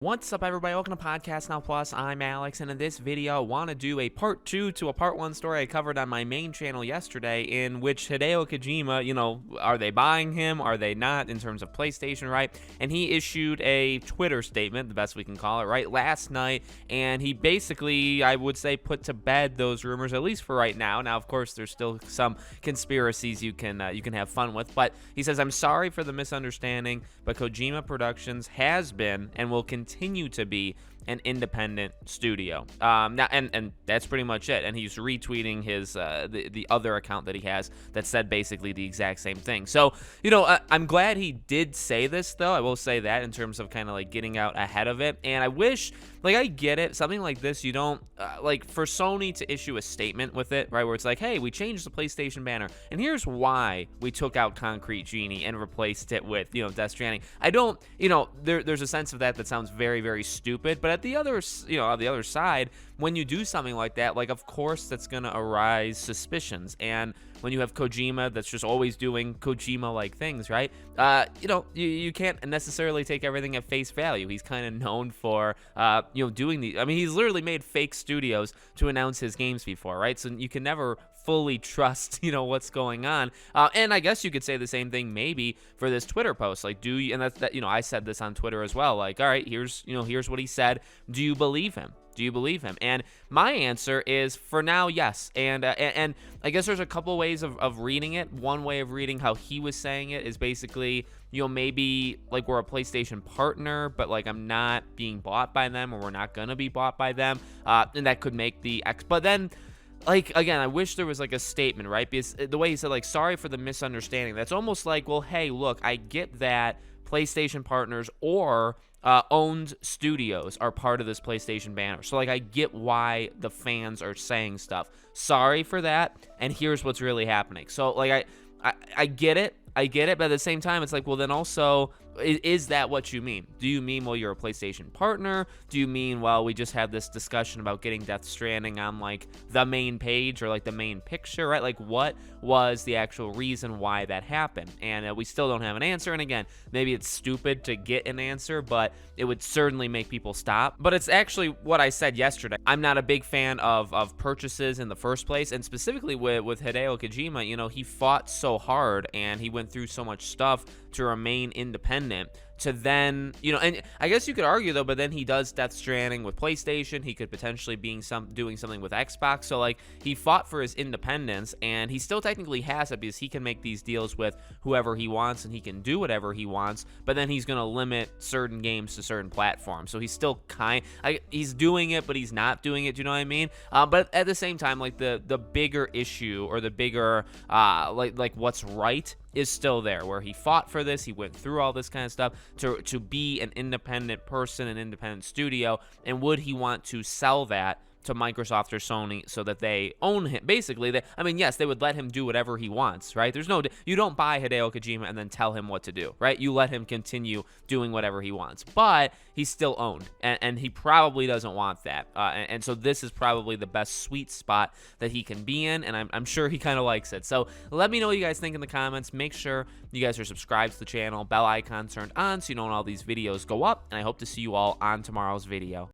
What's up, everybody? Welcome to Podcast Now Plus. I'm Alex, and in this video, I want to do a part 2 to a part 1 story I covered on my main channel yesterday, in which Hideo Kojima, are they buying him? Are they not, in terms of PlayStation, right? And he issued a Twitter statement, the best we can call it, right, last night, and he basically, I would say, put to bed those rumors, at least for right now. Now, of course, there's still some conspiracies you can have fun with, but he says, "I'm sorry for the misunderstanding, but Kojima Productions has been and will continue to be an independent studio." Now, and that's pretty much it. And he's retweeting his the other account that he has that said basically the exact same thing. So, I'm glad he did say this, though. I will say that, in terms of kind of like getting out ahead of it. And I wish, I get it, something like this, you don't for Sony to issue a statement with it, right, where it's like, hey, we changed the PlayStation banner, and here's why we took out Concrete Genie and replaced it with Death Stranding. I don't, there's a sense of that sounds very, very stupid. But at the other side, when you do something like that, of course that's gonna arise suspicions. And when you have Kojima that's just always doing Kojima-like things, right? You can't necessarily take everything at face value. He's kind of known for, doing these. I mean, he's literally made fake studios to announce his games before, right? So you can never fully trust, what's going on. And I guess you could say the same thing maybe for this Twitter post. And I said this on Twitter as well. All right, here's what he said. Do you believe him? Do you believe him? And my answer is, for now, yes. And I guess there's a couple ways of reading it. One way of reading how he was saying it is basically, maybe we're a PlayStation partner, but I'm not being bought by them, or we're not gonna be bought by them, and that could make the X. But then, again, I wish there was a statement, right? Because the way he said, sorry for the misunderstanding, that's almost well, hey, look, I get that PlayStation partners or owned studios are part of this PlayStation banner. So I get why the fans are saying stuff. Sorry for that, and here's what's really happening. So I get it. I get it, but at the same time, it's well, then also, is that what you mean? Do you mean, well, you're a PlayStation partner? Do you mean, well, we just had this discussion about getting Death Stranding on the main page or the main picture, right? What was the actual reason why that happened? And we still don't have an answer. And again, maybe it's stupid to get an answer, but it would certainly make people stop. But it's actually what I said yesterday. I'm not a big fan of purchases in the first place, and specifically with Hideo Kojima. He fought so hard and he went through so much stuff to remain independent, to then, and I guess you could argue, though, but then he does Death Stranding with PlayStation. He could potentially be doing something with Xbox. So he fought for his independence, and he still technically has it, because he can make these deals with whoever he wants and he can do whatever he wants, but then he's going to limit certain games to certain platforms. So he's still he's doing it, but he's not doing it. Do you know what I mean? But at the same time, the bigger issue, or the bigger what's right, is still there, where he fought for this. He went through all this kind of stuff to be an independent person, an independent studio. And would he want to sell that to Microsoft or Sony so that they own him? Basically, yes, they would let him do whatever he wants, right? You don't buy Hideo Kojima and then tell him what to do, right? You let him continue doing whatever he wants, but he's still owned, and he probably doesn't want that. And so this is probably the best sweet spot that he can be in, and I'm sure he kind of likes it. So let me know what you guys think in the comments. Make sure you guys are subscribed to the channel, bell icon turned on, so you know when all these videos go up, and I hope to see you all on tomorrow's video.